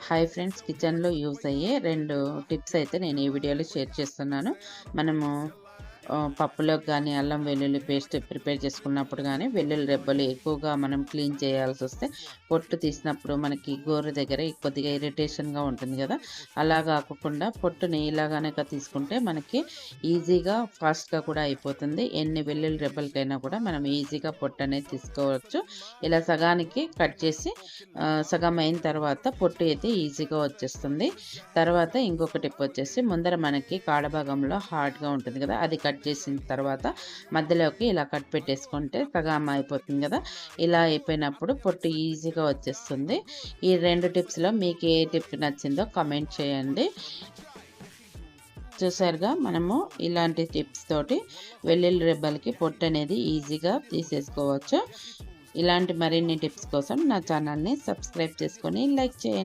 Hi friends, కిచెన్లో use అయ్యే 2 tips అయితే నేను ఈ వీడియోలో షేర్ చేస్తున్నాను. మనము పప్పులోకి గానీ, అల్లం వెల్లుల్లి పేస్ట్ ప్రిపేర్ చేసుకున్నప్పుడు గానీ, వెల్లుల్లి రెబ్బలు ఎక్కువగా మనం క్లీన్ చేయాల్సొస్తే, పొట్టు తీసినప్పుడు మనకి గోరు దగ్గర కొద్దిగా ఇరిటేషన్‌గా ఉంటుంది గదా! అలా గాకోకుండా పొట్టుని ఇలా గనక తీసుకుంటే మనకి ఈజీగా, ఫాస్ట్‌గా కూడా అయిపోతుంది. ఎన్ని వెల్లుల్లి రెబ్బలకైనా కూడా మనం ఈజీగా పొట్టనేది తీసుకోవచ్చు. ఇలా సగానికి కట్ చేసి సగం అయిన తర్వాత పొట్టు అయితే ఈజీగా వచ్చేస్తుంది. తర్వాత ఇంకొక టిప్ వచ్చేసి, ముందర మనకి కాడ భాగంలో హార్డ్‌గా ఉంటుంది కదా! అది కట్ చేసిన తర్వాత మధ్యలోకి ఇలా కట్ పెట్టేసుకుంటే సగం అయిపోతుంది కదా! ఇలా అయిపోయినప్పుడు పొట్టు ఈజీగా వచ్చేస్తుంది. ఈ 2 టిప్స్‌లో మీకు ఏ టిప్ నచ్చిందో కామెంట్ చేయండి. చూసారుగా, మనము ఇలాంటి టిప్స్ తోటి వెల్లుల్లి రెబ్బలకి పొట్టు అనేది ఈజీగా తీసేసుకోవచ్చు. ఇలాంటి మరిన్ని టిప్స్ కోసం నా ఛానల్‌ని సబ్స్క్రైబ్ చేసుకొని లైక్ చేయండి.